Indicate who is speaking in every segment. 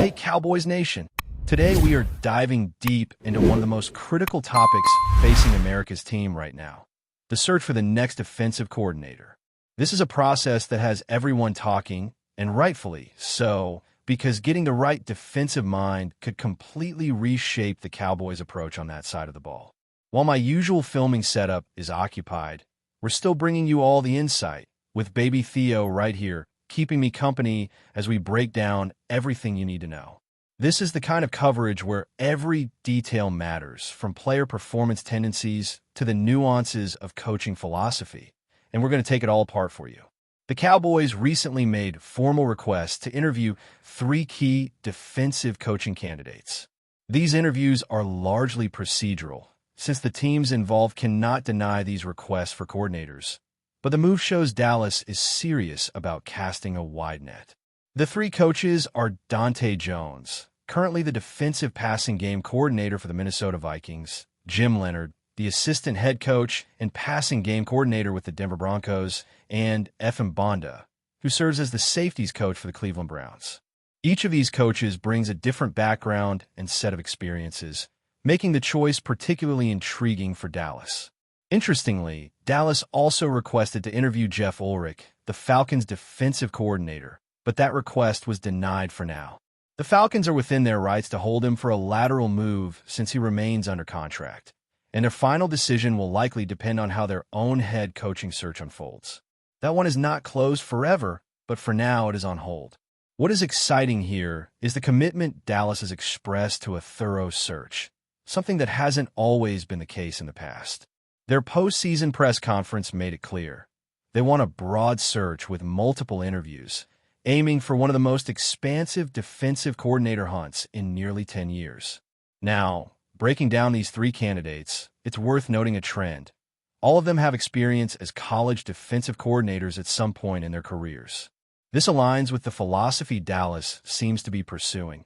Speaker 1: Hey Cowboys Nation! Today we are diving deep into one of the most critical topics facing America's team right now, the search for the next defensive coordinator. This is a process that has everyone talking, and rightfully so, because getting the right defensive mind could completely reshape the Cowboys' approach on that side of the ball. While my usual filming setup is occupied, we're still bringing you all the insight, with baby Theo right here, keeping me company as we break down everything you need to know. This is the kind of coverage where every detail matters, from player performance tendencies to the nuances of coaching philosophy, and we're going to take it all apart for you. The Cowboys recently made formal requests to interview 3 key defensive coaching candidates. These interviews are largely procedural, since the teams involved cannot deny these requests for coordinators. But the move shows Dallas is serious about casting a wide net. The 3 coaches are Dante Jones, currently the defensive passing game coordinator for the Minnesota Vikings, Jim Leonard, the assistant head coach and passing game coordinator with the Denver Broncos, and Efim Bonda, who serves as the safeties coach for the Cleveland Browns. Each of these coaches brings a different background and set of experiences, making the choice particularly intriguing for Dallas. Interestingly, Dallas also requested to interview Jeff Ulrich, the Falcons' defensive coordinator, but that request was denied for now. The Falcons are within their rights to hold him for a lateral move since he remains under contract, and their final decision will likely depend on how their own head coaching search unfolds. That one is not closed forever, but for now it is on hold. What is exciting here is the commitment Dallas has expressed to a thorough search, something that hasn't always been the case in the past. Their postseason press conference made it clear. They want a broad search with multiple interviews, aiming for one of the most expansive defensive coordinator hunts in nearly 10 years. Now, breaking down these 3 candidates, it's worth noting a trend. All of them have experience as college defensive coordinators at some point in their careers. This aligns with the philosophy Dallas seems to be pursuing,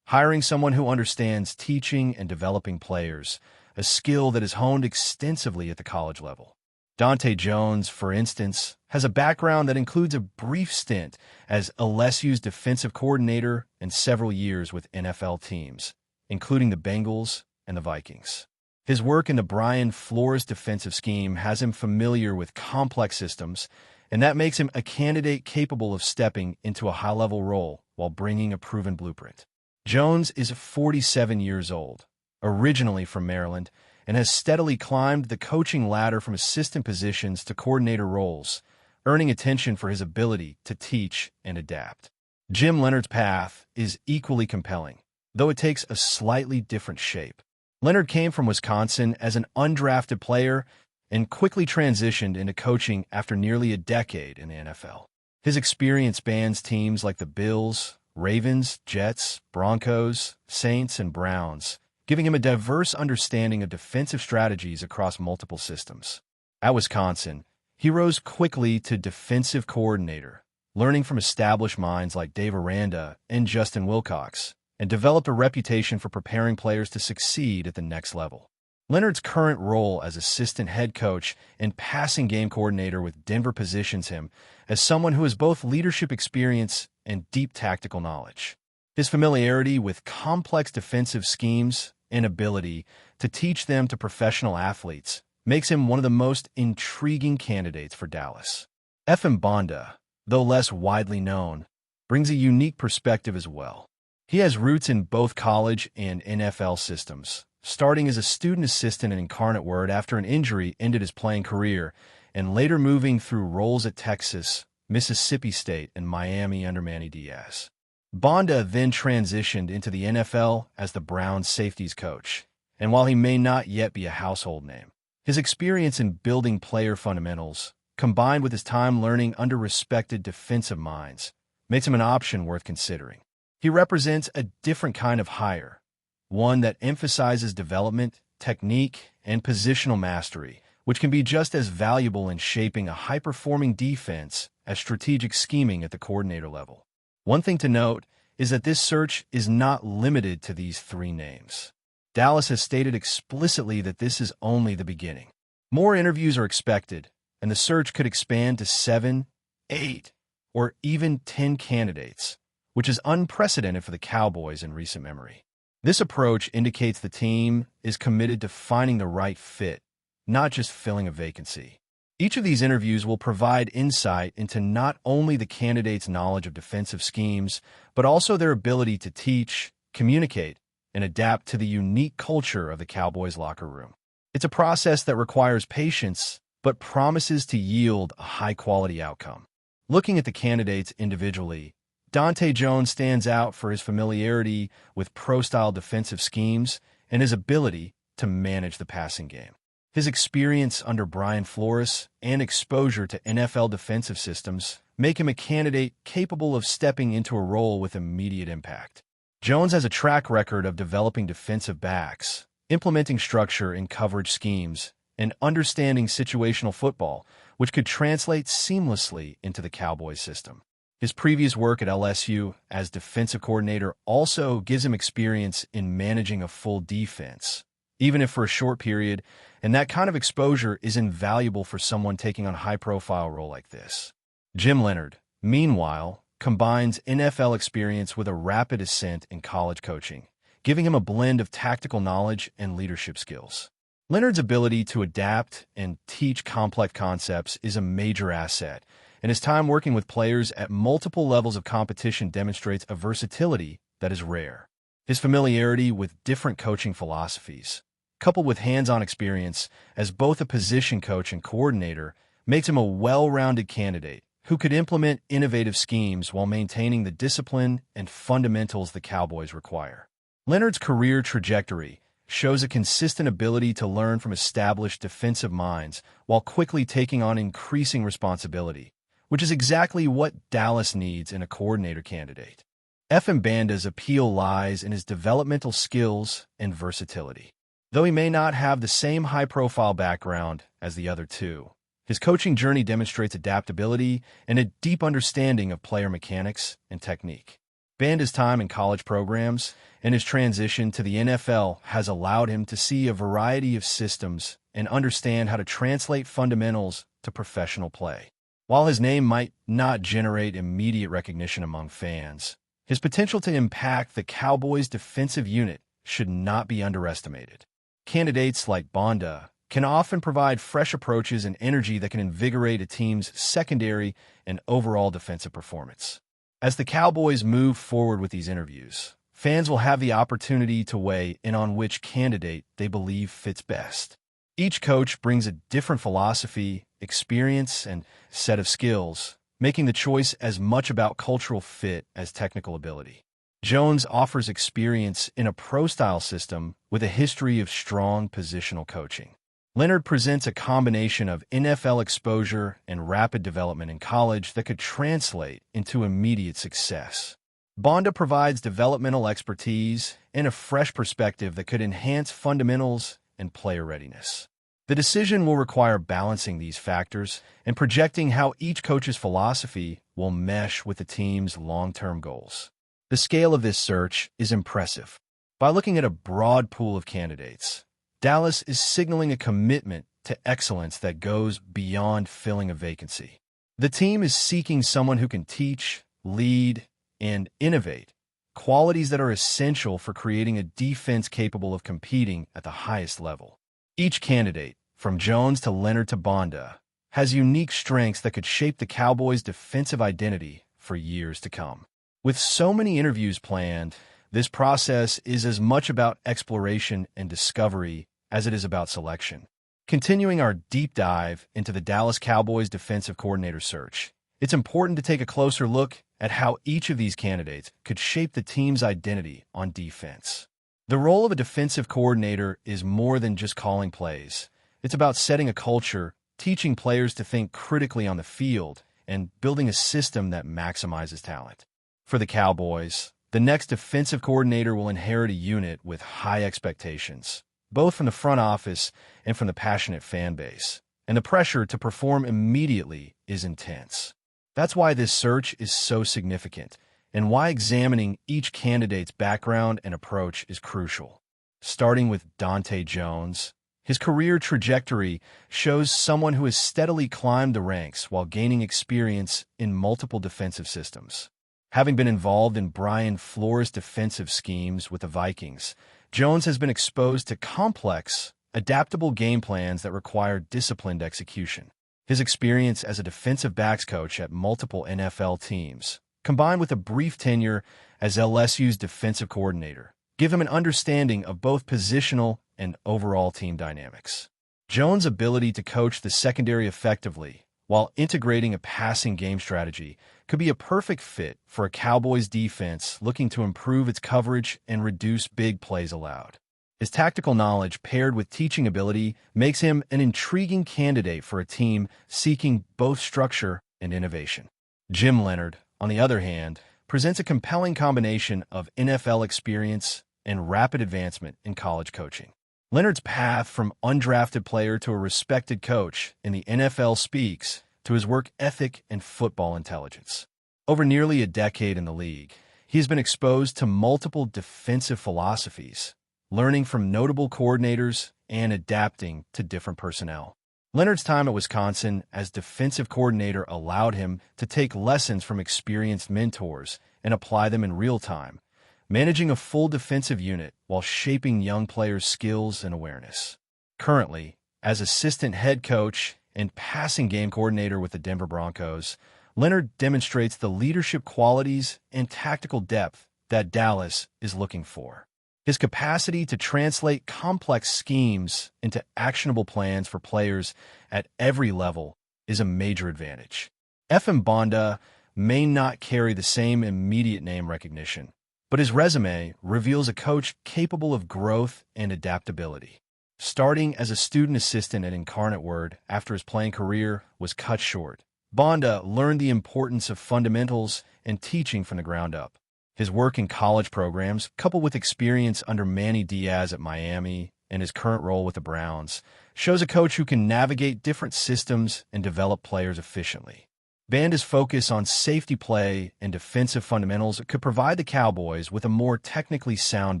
Speaker 1: hiring someone who understands teaching and developing players, a skill that is honed extensively at the college level. Dante Jones, for instance, has a background that includes a brief stint as LSU's defensive coordinator and several years with NFL teams, including the Bengals and the Vikings. His work in the Brian Flores defensive scheme has him familiar with complex systems, and that makes him a candidate capable of stepping into a high-level role while bringing a proven blueprint. Jones is 47 years old, originally from Maryland, and has steadily climbed the coaching ladder from assistant positions to coordinator roles, earning attention for his ability to teach and adapt. Jim Leonard's path is equally compelling, though it takes a slightly different shape. Leonard came from Wisconsin as an undrafted player and quickly transitioned into coaching after nearly a decade in the NFL. His experience spans teams like the Bills, Ravens, Jets, Broncos, Saints, and Browns, giving him a diverse understanding of defensive strategies across multiple systems. At Wisconsin, he rose quickly to defensive coordinator, learning from established minds like Dave Aranda and Justin Wilcox, and developed a reputation for preparing players to succeed at the next level. Leonard's current role as assistant head coach and passing game coordinator with Denver positions him as someone who has both leadership experience and deep tactical knowledge. His familiarity with complex defensive schemes and ability to teach them to professional athletes makes him one of the most intriguing candidates for Dallas. Efim Bonda, though less widely known, brings a unique perspective as well. He has roots in both college and NFL systems, starting as a student assistant at Incarnate Word after an injury ended his playing career, and later moving through roles at Texas, Mississippi State, and Miami under Manny Diaz. Bonda then transitioned into the NFL as the Browns safeties coach, and while he may not yet be a household name, his experience in building player fundamentals, combined with his time learning under respected defensive minds, makes him an option worth considering. He represents a different kind of hire, one that emphasizes development, technique, and positional mastery, which can be just as valuable in shaping a high-performing defense as strategic scheming at the coordinator level. One thing to note is that this search is not limited to these 3 names. Dallas has stated explicitly that this is only the beginning. More interviews are expected, and the search could expand to 7, 8, or even 10 candidates, which is unprecedented for the Cowboys in recent memory. This approach indicates the team is committed to finding the right fit, not just filling a vacancy. Each of these interviews will provide insight into not only the candidate's knowledge of defensive schemes, but also their ability to teach, communicate, and adapt to the unique culture of the Cowboys locker room. It's a process that requires patience, but promises to yield a high-quality outcome. Looking at the candidates individually, Dante Jones stands out for his familiarity with pro-style defensive schemes and his ability to manage the passing game. His experience under Brian Flores and exposure to NFL defensive systems make him a candidate capable of stepping into a role with immediate impact. Jones has a track record of developing defensive backs, implementing structure in coverage schemes, and understanding situational football, which could translate seamlessly into the Cowboys system. His previous work at LSU as defensive coordinator also gives him experience in managing a full defense, even if for a short period, and that kind of exposure is invaluable for someone taking on a high-profile role like this. Jim Leonhard, meanwhile, combines NFL experience with a rapid ascent in college coaching, giving him a blend of tactical knowledge and leadership skills. Leonard's ability to adapt and teach complex concepts is a major asset, and his time working with players at multiple levels of competition demonstrates a versatility that is rare. His familiarity with different coaching philosophies, coupled with hands-on experience as both a position coach and coordinator, makes him a well-rounded candidate who could implement innovative schemes while maintaining the discipline and fundamentals the Cowboys require. Leonard's career trajectory shows a consistent ability to learn from established defensive minds while quickly taking on increasing responsibility, which is exactly what Dallas needs in a coordinator candidate. FM Banda's appeal lies in his developmental skills and versatility. Though he may not have the same high-profile background as the other two, his coaching journey demonstrates adaptability and a deep understanding of player mechanics and technique. Banda's time in college programs and his transition to the NFL has allowed him to see a variety of systems and understand how to translate fundamentals to professional play. While his name might not generate immediate recognition among fans, his potential to impact the Cowboys' defensive unit should not be underestimated. Candidates like Banda can often provide fresh approaches and energy that can invigorate a team's secondary and overall defensive performance. As the Cowboys move forward with these interviews, fans will have the opportunity to weigh in on which candidate they believe fits best. Each coach brings a different philosophy, experience, and set of skills, making the choice as much about cultural fit as technical ability. Jones offers experience in a pro-style system with a history of strong positional coaching. Leonhard presents a combination of NFL exposure and rapid development in college that could translate into immediate success. Banda provides developmental expertise and a fresh perspective that could enhance fundamentals and player readiness. The decision will require balancing these factors and projecting how each coach's philosophy will mesh with the team's long-term goals. The scale of this search is impressive. By looking at a broad pool of candidates, Dallas is signaling a commitment to excellence that goes beyond filling a vacancy. The team is seeking someone who can teach, lead, and innovate, qualities that are essential for creating a defense capable of competing at the highest level. Each candidate, from Jones to Leonhard to Banda, has unique strengths that could shape the Cowboys' defensive identity for years to come. With so many interviews planned, this process is as much about exploration and discovery as it is about selection. Continuing our deep dive into the Dallas Cowboys defensive coordinator search, it's important to take a closer look at how each of these candidates could shape the team's identity on defense. The role of a defensive coordinator is more than just calling plays. It's about setting a culture, teaching players to think critically on the field, and building a system that maximizes talent. For the Cowboys, the next defensive coordinator will inherit a unit with high expectations, both from the front office and from the passionate fan base, and the pressure to perform immediately is intense. That's why this search is so significant, and why examining each candidate's background and approach is crucial. Starting with Dante Jones, his career trajectory shows someone who has steadily climbed the ranks while gaining experience in multiple defensive systems. Having been involved in Brian Flores' defensive schemes with the Vikings, Jones has been exposed to complex, adaptable game plans that require disciplined execution. His experience as a defensive backs coach at multiple NFL teams, combined with a brief tenure as LSU's defensive coordinator, give him an understanding of both positional and overall team dynamics. Jones' ability to coach the secondary effectively while integrating a passing game strategy could be a perfect fit for a Cowboys defense looking to improve its coverage and reduce big plays allowed. His tactical knowledge paired with teaching ability makes him an intriguing candidate for a team seeking both structure and innovation. Jim Leonhard, on the other hand, presents a compelling combination of NFL experience and rapid advancement in college coaching. Leonard's path from undrafted player to a respected coach in the NFL speaks to his work ethic and football intelligence. Over nearly a decade in the league, he has been exposed to multiple defensive philosophies, learning from notable coordinators and adapting to different personnel. Leonard's time at Wisconsin as defensive coordinator allowed him to take lessons from experienced mentors and apply them in real time, managing a full defensive unit while shaping young players' skills and awareness. Currently, as assistant head coach and passing game coordinator with the Denver Broncos, Leonhard demonstrates the leadership qualities and tactical depth that Dallas is looking for. His capacity to translate complex schemes into actionable plans for players at every level is a major advantage. F.M. Bonda may not carry the same immediate name recognition, but his resume reveals a coach capable of growth and adaptability. Starting as a student assistant at Incarnate Word after his playing career was cut short, Bonda learned the importance of fundamentals and teaching from the ground up. His work in college programs, coupled with experience under Manny Diaz at Miami and his current role with the Browns, shows a coach who can navigate different systems and develop players efficiently. Banda's focus on safety play and defensive fundamentals could provide the Cowboys with a more technically sound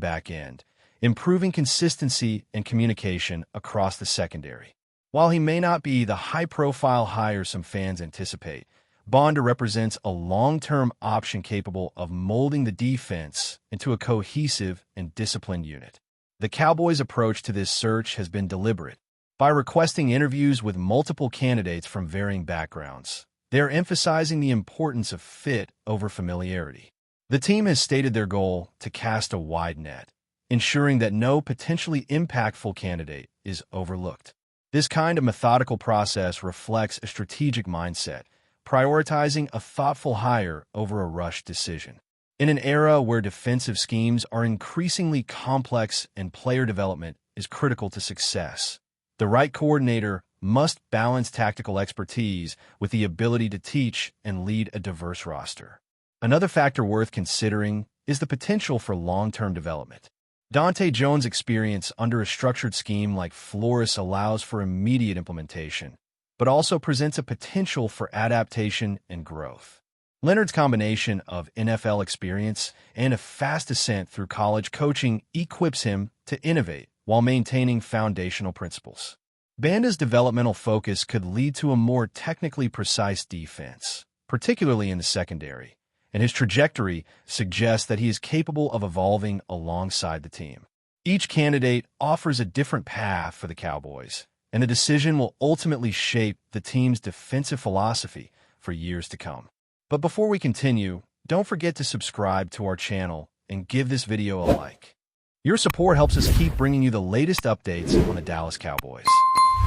Speaker 1: back end, improving consistency and communication across the secondary. While he may not be the high-profile hire some fans anticipate, Bonda represents a long-term option capable of molding the defense into a cohesive and disciplined unit. The Cowboys' approach to this search has been deliberate. By requesting interviews with multiple candidates from varying backgrounds, they are emphasizing the importance of fit over familiarity. The team has stated their goal to cast a wide net, ensuring that no potentially impactful candidate is overlooked. This kind of methodical process reflects a strategic mindset, prioritizing a thoughtful hire over a rushed decision. In an era where defensive schemes are increasingly complex and player development is critical to success, the right coordinator must balance tactical expertise with the ability to teach and lead a diverse roster. Another factor worth considering is the potential for long-term development. Dante Jones' experience under a structured scheme like Flores allows for immediate implementation, but also presents a potential for adaptation and growth. Leonhard's combination of NFL experience and a fast ascent through college coaching equips him to innovate while maintaining foundational principles. Banda's developmental focus could lead to a more technically precise defense, particularly in the secondary, and his trajectory suggests that he is capable of evolving alongside the team. Each candidate offers a different path for the Cowboys, and the decision will ultimately shape the team's defensive philosophy for years to come. But before we continue, don't forget to subscribe to our channel and give this video a like. Your support helps us keep bringing you the latest updates on the Dallas Cowboys.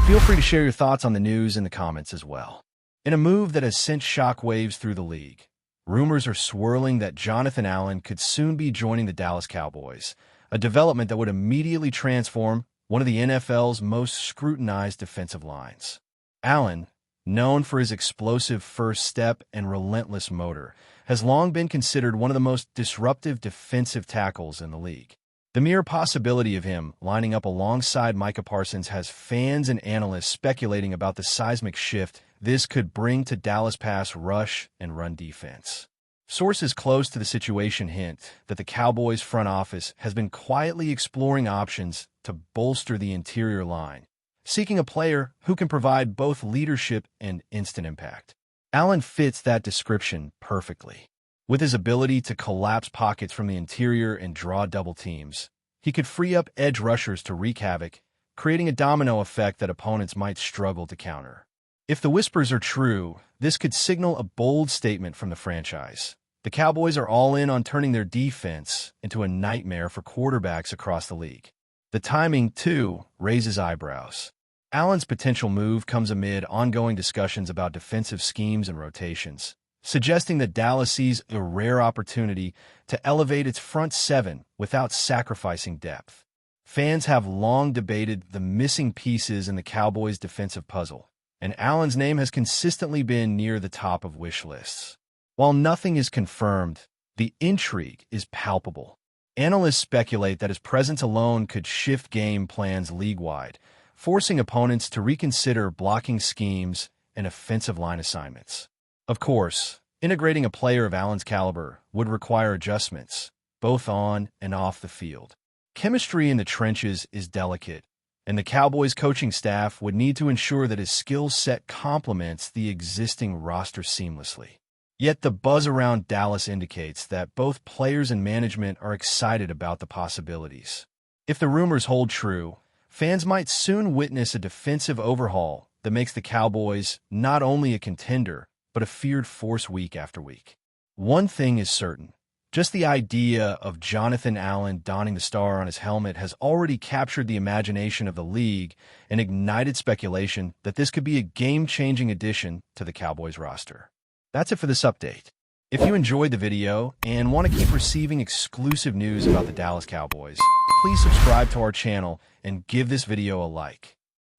Speaker 1: Feel free to share your thoughts on the news in the comments as well. In a move that has sent shockwaves through the league, rumors are swirling that Jonathan Allen could soon be joining the Dallas Cowboys, a development that would immediately transform one of the NFL's most scrutinized defensive lines. Allen, known for his explosive first step and relentless motor, has long been considered one of the most disruptive defensive tackles in the league. The mere possibility of him lining up alongside Micah Parsons has fans and analysts speculating about the seismic shift this could bring to Dallas' pass rush and run defense. Sources close to the situation hint that the Cowboys' front office has been quietly exploring options to bolster the interior line, seeking a player who can provide both leadership and instant impact. Allen fits that description perfectly. With his ability to collapse pockets from the interior and draw double teams, he could free up edge rushers to wreak havoc, creating a domino effect that opponents might struggle to counter. If the whispers are true, this could signal a bold statement from the franchise. The Cowboys are all in on turning their defense into a nightmare for quarterbacks across the league. The timing, too, raises eyebrows. Allen's potential move comes amid ongoing discussions about defensive schemes and rotations, suggesting that Dallas sees a rare opportunity to elevate its front seven without sacrificing depth. Fans have long debated the missing pieces in the Cowboys' defensive puzzle, and Allen's name has consistently been near the top of wish lists. While nothing is confirmed, the intrigue is palpable. Analysts speculate that his presence alone could shift game plans league-wide, forcing opponents to reconsider blocking schemes and offensive line assignments. Of course, integrating a player of Allen's caliber would require adjustments, both on and off the field. Chemistry in the trenches is delicate, and the Cowboys coaching staff would need to ensure that his skill set complements the existing roster seamlessly. Yet the buzz around Dallas indicates that both players and management are excited about the possibilities. If the rumors hold true, fans might soon witness a defensive overhaul that makes the Cowboys not only a contender, but a feared force week after week. One thing is certain. Just the idea of Jonathan Allen donning the star on his helmet has already captured the imagination of the league and ignited speculation that this could be a game-changing addition to the Cowboys roster. That's it for this update. If you enjoyed the video and want to keep receiving exclusive news about the Dallas Cowboys, please subscribe to our channel and give this video a like.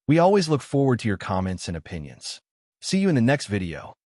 Speaker 1: We always look forward to your comments and opinions. See you in the next video.